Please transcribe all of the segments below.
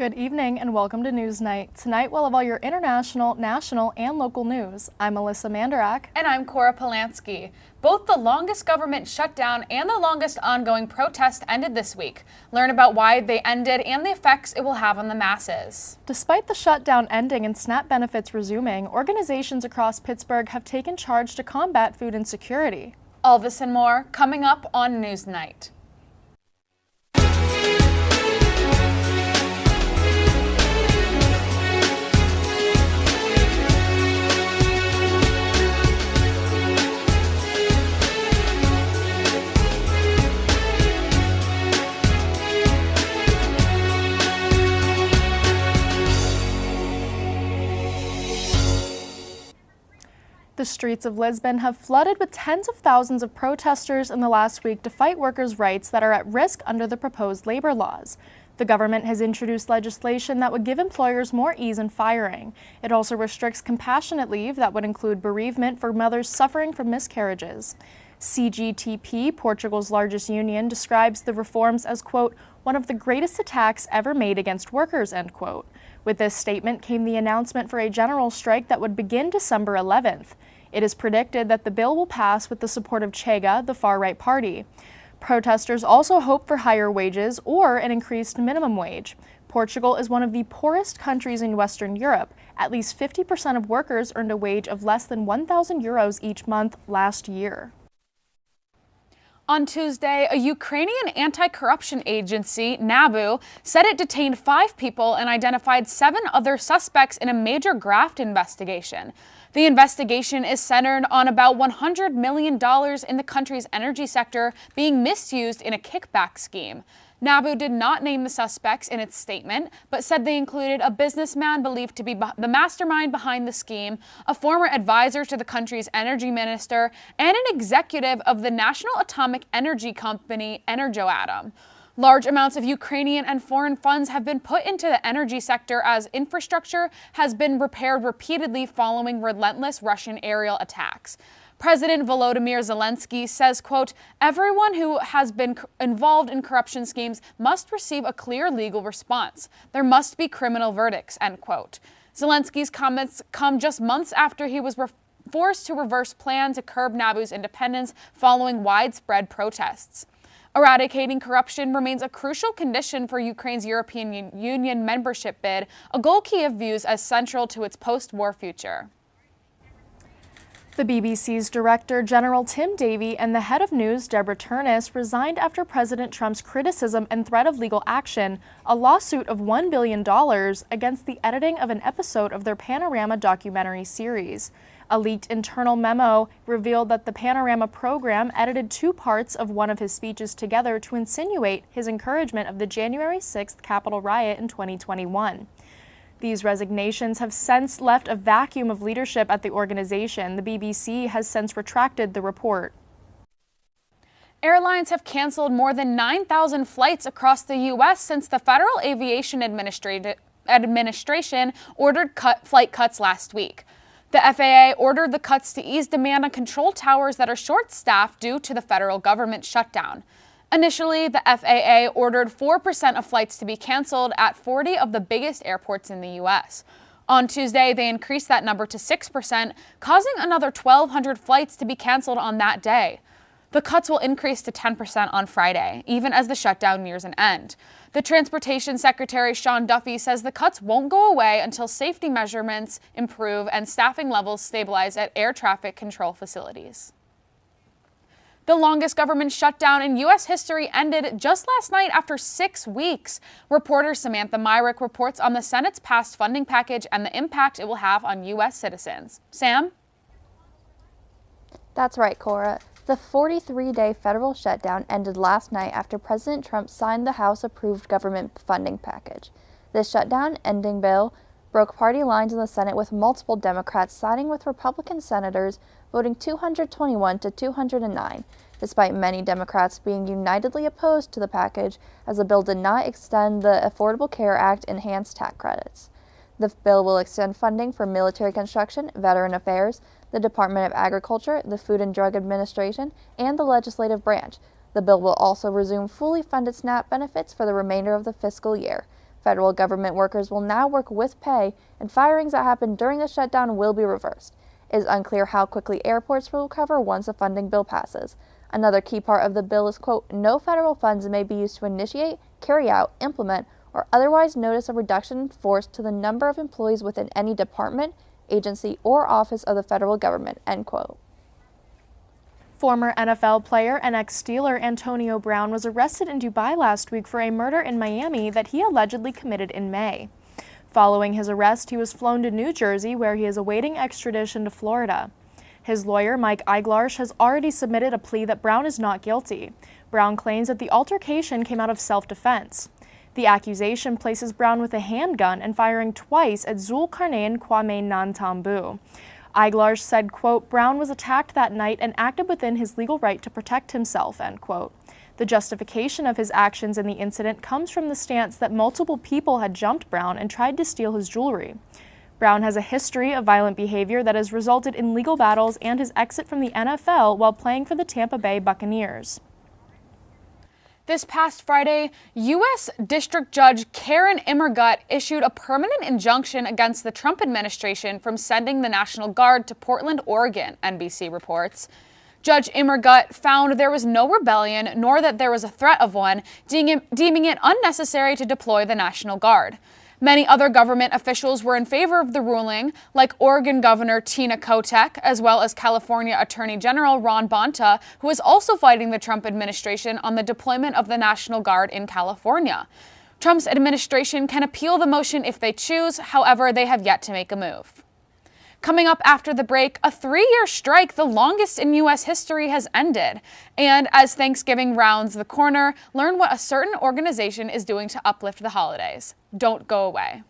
Good evening and welcome to NewsNight. Tonight we'll have all your international, national, and local news. I'm Melissa Mandarak. And I'm Cora Polanski. Both the longest government shutdown and the longest ongoing protest ended this week. Learn about why they ended and the effects it will have on the masses. Despite the shutdown ending and SNAP benefits resuming, organizations across Pittsburgh have taken charge to combat food insecurity. All this and more coming up on NewsNight. The streets of Lisbon have flooded with tens of thousands of protesters in the last week to fight workers' rights that are at risk under the proposed labor laws. The government has introduced legislation that would give employers more ease in firing. It also restricts compassionate leave that would include bereavement for mothers suffering from miscarriages. CGTP, Portugal's largest union, describes the reforms as, quote, one of the greatest attacks ever made against workers, end quote. With this statement came the announcement for a general strike that would begin December 11th. It is predicted that the bill will pass with the support of Chega, the far-right party. Protesters also hope for higher wages or an increased minimum wage. Portugal is one of the poorest countries in Western Europe. At least 50% of workers earned a wage of less than 1,000 euros each month last year. On Tuesday, a Ukrainian anti-corruption agency, NABU, said it detained 5 people and identified 7 other suspects in a major graft investigation. The investigation is centered on about $100 million in the country's energy sector being misused in a kickback scheme. NABU did not name the suspects in its statement, but said they included a businessman believed to be the mastermind behind the scheme, a former advisor to the country's energy minister, and an executive of the national atomic energy company Energoatom. Large amounts of Ukrainian and foreign funds have been put into the energy sector as infrastructure has been repaired repeatedly following relentless Russian aerial attacks. President Volodymyr Zelensky says, quote, everyone who has been involved in corruption schemes must receive a clear legal response. There must be criminal verdicts, end quote. Zelensky's comments come just months after he was forced to reverse plan to curb NABU's independence following widespread protests. Eradicating corruption remains a crucial condition for Ukraine's European Union membership bid, a goal Kyiv views as central to its post-war future. The BBC's Director General Tim Davie and the head of news, Deborah Turnus, resigned after President Trump's criticism and threat of legal action, a lawsuit of $1 billion against the editing of an episode of their Panorama documentary series. A leaked internal memo revealed that the Panorama program edited 2 parts of one of his speeches together to insinuate his encouragement of the January 6th Capitol riot in 2021. These resignations have since left a vacuum of leadership at the organization. The BBC has since retracted the report. Airlines have canceled more than 9,000 flights across the U.S. since the Federal Aviation Administration ordered flight cuts last week. The FAA ordered the cuts to ease demand on control towers that are short-staffed due to the federal government shutdown. Initially, the FAA ordered 4% of flights to be canceled at 40 of the biggest airports in the U.S. On Tuesday, they increased that number to 6%, causing another 1,200 flights to be canceled on that day. The cuts will increase to 10% on Friday, even as the shutdown nears an end. The Transportation Secretary Sean Duffy says the cuts won't go away until safety measurements improve and staffing levels stabilize at air traffic control facilities. The longest government shutdown in U.S. history ended just last night after 6 weeks. Reporter Samantha Myrick reports on the Senate's passed funding package and the impact it will have on U.S. citizens. Sam? That's right, Cora. The 43-day federal shutdown ended last night after President Trump signed the House-approved government funding package. This shutdown-ending bill broke party lines in the Senate, with multiple Democrats siding with Republican senators, voting 221 to 209, despite many Democrats being unitedly opposed to the package, as the bill did not extend the Affordable Care Act enhanced tax credits. The bill will extend funding for military construction, veteran affairs, the Department of Agriculture, the Food and Drug Administration, and the legislative branch. The bill will also resume fully funded SNAP benefits for the remainder of the fiscal year. Federal government workers will now work with pay, and firings that happened during the shutdown will be reversed. It is unclear how quickly airports will recover once the funding bill passes. Another key part of the bill is, quote, no federal funds may be used to initiate, carry out, implement, or otherwise notice a reduction in force to the number of employees within any department, agency, or office of the federal government, end quote. Former NFL player and ex-Steeler Antonio Brown was arrested in Dubai last week for a murder in Miami that he allegedly committed in May. Following his arrest, he was flown to New Jersey, where he is awaiting extradition to Florida. His lawyer, Mike Eiglarsh, has already submitted a plea that Brown is not guilty. Brown claims that the altercation came out of self-defense. The accusation places Brown with a handgun and firing twice at Zulkarnain Kwame Nantambu. Eiglarsh said, quote, Brown was attacked that night and acted within his legal right to protect himself, end quote. The justification of his actions in the incident comes from the stance that multiple people had jumped Brown and tried to steal his jewelry. Brown has a history of violent behavior that has resulted in legal battles and his exit from the NFL while playing for the Tampa Bay Buccaneers. This past Friday, U.S. District Judge Karen Immergut issued a permanent injunction against the Trump administration from sending the National Guard to Portland, Oregon, NBC reports. Judge Immergut found there was no rebellion, nor that there was a threat of one, deeming it unnecessary to deploy the National Guard. Many other government officials were in favor of the ruling, like Oregon Governor Tina Kotek, as well as California Attorney General Ron Bonta, who is also fighting the Trump administration on the deployment of the National Guard in California. Trump's administration can appeal the motion if they choose, however, they have yet to make a move. Coming up after the break, a 3-year strike, the longest in U.S. history, has ended. And as Thanksgiving rounds the corner, learn what a certain organization is doing to uplift the holidays. Don't go away.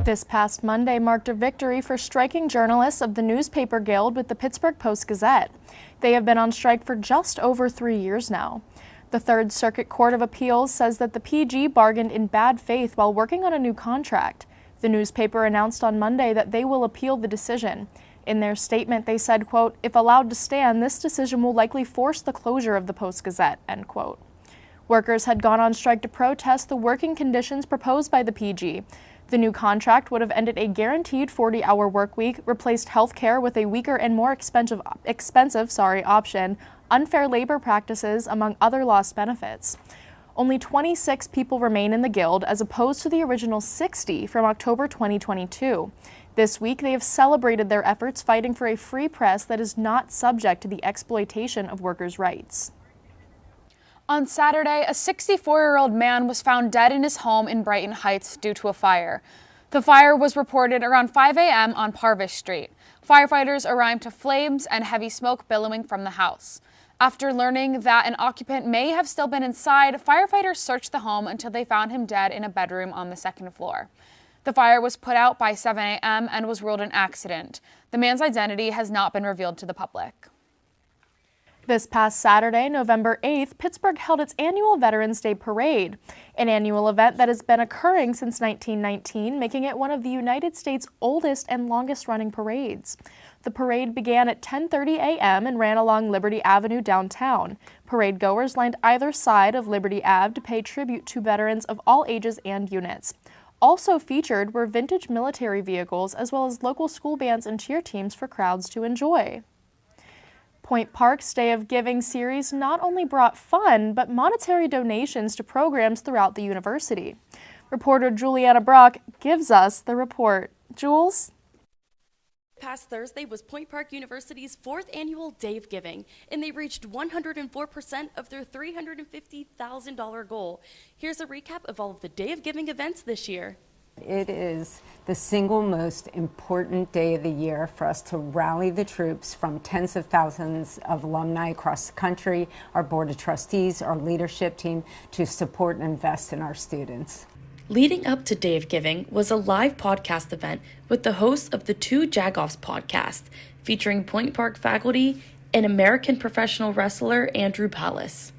This past Monday marked a victory for striking journalists of the Newspaper Guild with the Pittsburgh Post-Gazette. They have been on strike for just over 3 years now. The Third Circuit Court of Appeals says that the PG bargained in bad faith while working on a new contract. The newspaper announced on Monday that they will appeal the decision. In their statement, they said, quote, if allowed to stand, this decision will likely force the closure of the Post-Gazette, end quote. Workers had gone on strike to protest the working conditions proposed by the PG. The new contract would have ended a guaranteed 40-hour work week, replaced health care with a weaker and more expensive option, unfair labor practices, among other lost benefits. Only 26 people remain in the Guild, as opposed to the original 60 from October 2022. This week, they have celebrated their efforts fighting for a free press that is not subject to the exploitation of workers' rights. On Saturday, a 64-year-old man was found dead in his home in Brighton Heights due to a fire. The fire was reported around 5 a.m. on Parvish Street. Firefighters arrived to flames and heavy smoke billowing from the house. After learning that an occupant may have still been inside, firefighters searched the home until they found him dead in a bedroom on the second floor. The fire was put out by 7 a.m. and was ruled an accident. The man's identity has not been revealed to the public. This past Saturday, November 8th, Pittsburgh held its annual Veterans Day Parade, an annual event that has been occurring since 1919, making it one of the United States' oldest and longest-running parades. The parade began at 10:30 a.m. and ran along Liberty Avenue downtown. Parade goers lined either side of Liberty Ave to pay tribute to veterans of all ages and units. Also featured were vintage military vehicles as well as local school bands and cheer teams for crowds to enjoy. Point Park's Day of Giving series not only brought fun, but monetary donations to programs throughout the university. Reporter Juliana Brock gives us the report. Jules? Past Thursday was Point Park University's 4th annual Day of Giving, and they reached 104% of their $350,000 goal. Here's a recap of all of the Day of Giving events this year. It is the single most important day of the year for us to rally the troops from tens of thousands of alumni across the country, our Board of Trustees, our leadership team, to support and invest in our students. Leading up to Day of Giving was a live podcast event with the hosts of the Two Jagoffs podcast, featuring Point Park faculty and American professional wrestler Andrew Palace.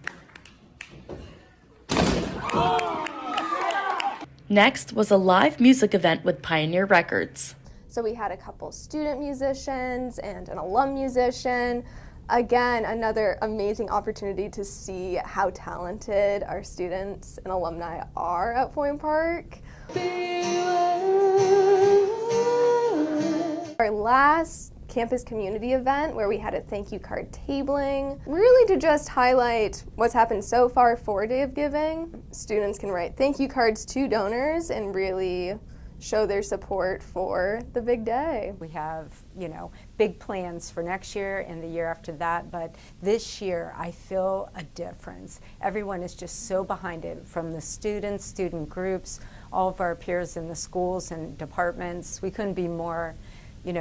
Next was a live music event with Pioneer Records. So we had a couple student musicians and an alum musician. Again, another amazing opportunity to see how talented our students and alumni are at Point Park. Our last campus community event where we had a thank you card tabling, really to just highlight what's happened so far for Day of Giving. Students can write thank you cards to donors and really show their support for the big day. We have, big plans for next year and the year after that, but this year I feel a difference. Everyone is just so behind it, from the students, student groups, all of our peers in the schools and departments. We couldn't be more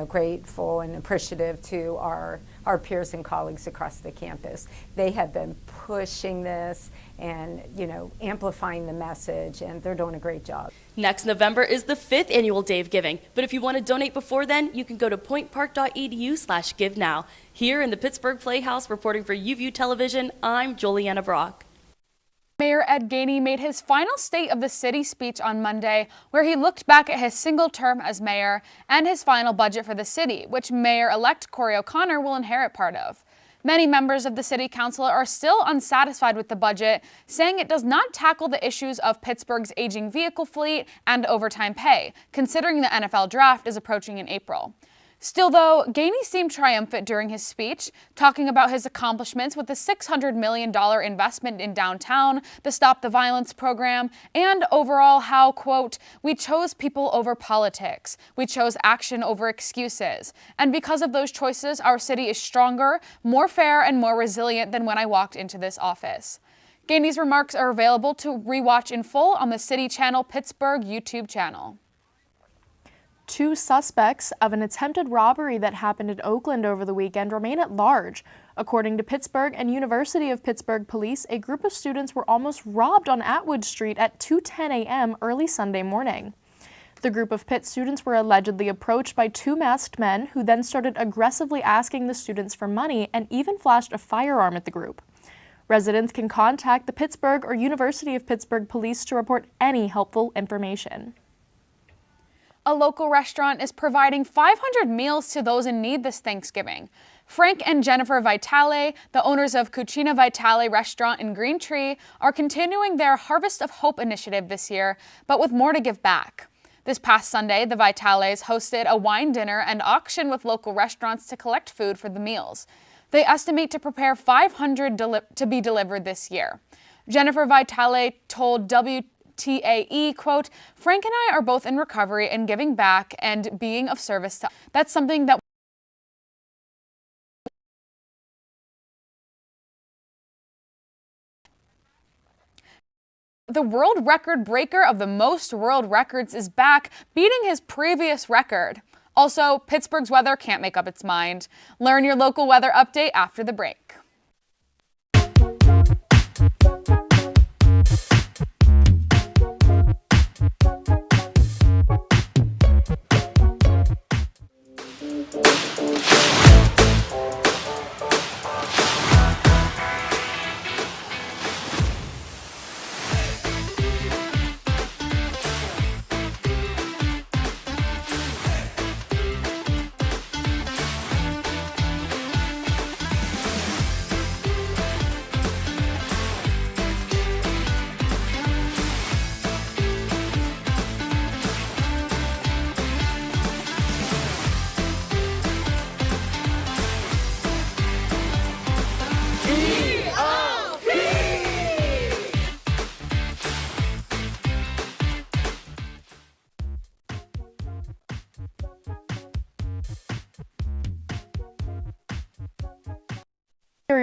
grateful and appreciative to our peers and colleagues across the campus. They have been pushing this and, amplifying the message, and they're doing a great job. Next November is the 5th annual Day of Giving, but if you want to donate before then, you can go to pointpark.edu/give now. Here in the Pittsburgh Playhouse, reporting for UView Television, I'm Juliana Brock. Mayor Ed Gainey made his final State of the City speech on Monday, where he looked back at his single term as mayor and his final budget for the city, which Mayor-elect Corey O'Connor will inherit part of. Many members of the city council are still unsatisfied with the budget, saying it does not tackle the issues of Pittsburgh's aging vehicle fleet and overtime pay, considering the NFL draft is approaching in April. Still, though, Gainey seemed triumphant during his speech, talking about his accomplishments with the $600 million investment in downtown, the Stop the Violence program, and overall how, quote, "we chose people over politics. We chose action over excuses. And because of those choices, our city is stronger, more fair, and more resilient than when I walked into this office." Gainey's remarks are available to rewatch in full on the City Channel Pittsburgh YouTube channel. 2 suspects of an attempted robbery that happened in Oakland over the weekend remain at large. According to Pittsburgh and University of Pittsburgh police, a group of students were almost robbed on Atwood Street at 2:10 a.m. early Sunday morning. The group of Pitt students were allegedly approached by 2 masked men who then started aggressively asking the students for money and even flashed a firearm at the group. Residents can contact the Pittsburgh or University of Pittsburgh police to report any helpful information. A local restaurant is providing 500 meals to those in need this Thanksgiving. Frank and Jennifer Vitale, the owners of Cucina Vitale restaurant in Green Tree, are continuing their Harvest of Hope initiative this year, but with more to give back. This past Sunday, the Vitales hosted a wine dinner and auction with local restaurants to collect food for the meals. They estimate to prepare 500 to be delivered this year. Jennifer Vitale told WTAE, quote, "Frank and I are both in recovery and giving back and being of service to. That's something that the world record breaker of the most world records is back, beating his previous record. Also, Pittsburgh's weather can't make up its mind. Learn your local weather update after the break.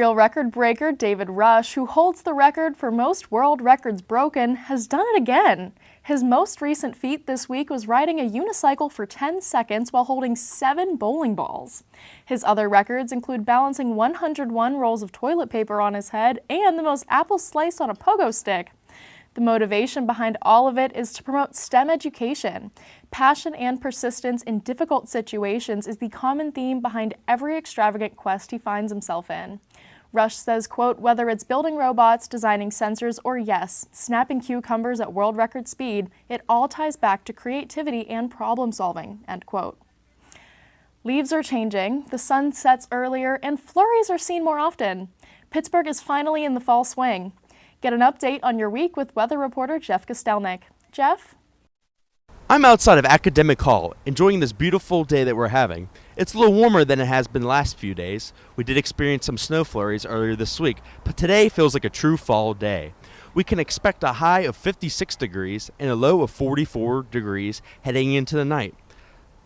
Serial record breaker David Rush, who holds the record for most world records broken, has done it again. His most recent feat this week was riding a unicycle for 10 seconds while holding 7 bowling balls. His other records include balancing 101 rolls of toilet paper on his head and the most apples sliced on a pogo stick. The motivation behind all of it is to promote STEM education. Passion and persistence in difficult situations is the common theme behind every extravagant quest he finds himself in. Rush says, quote, whether it's building robots, designing sensors, or yes, snapping cucumbers at world record speed, it all ties back to creativity and problem solving, end quote. Leaves are changing, the sun sets earlier, and flurries are seen more often. Pittsburgh is finally in the fall swing. Get an update on your week with weather reporter Jeff Kostelnik. Jeff? I'm outside of Academic Hall, enjoying this beautiful day that we're having. It's a little warmer than it has been the last few days. We did experience some snow flurries earlier this week, but today feels like a true fall day. We can expect a high of 56 degrees and a low of 44 degrees heading into the night.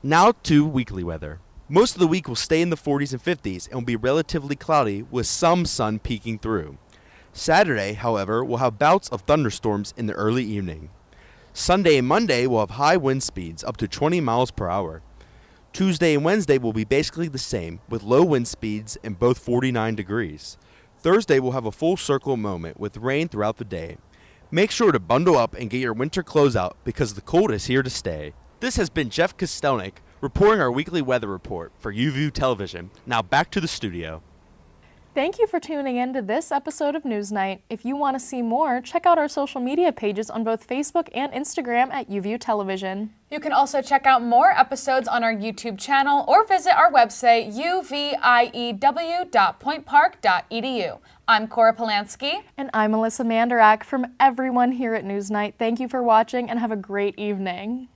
Now to weekly weather. Most of the week will stay in the 40s and 50s and will be relatively cloudy with some sun peeking through. Saturday, however, will have bouts of thunderstorms in the early evening. Sunday and Monday will have high wind speeds up to 20 miles per hour. Tuesday and Wednesday will be basically the same with low wind speeds and both 49 degrees. Thursday will have a full circle moment with rain throughout the day. Make sure to bundle up and get your winter clothes out because the cold is here to stay. This has been Jeff Kostelnik reporting our weekly weather report for UView Television. Now back to the studio. Thank you for tuning in to this episode of NewsNight. If you want to see more, check out our social media pages on both Facebook and Instagram at UView Television. You can also check out more episodes on our YouTube channel or visit our website uview.pointpark.edu. I'm Cora Polanski. And I'm Melissa Mandarak. From everyone here at NewsNight, thank you for watching and have a great evening.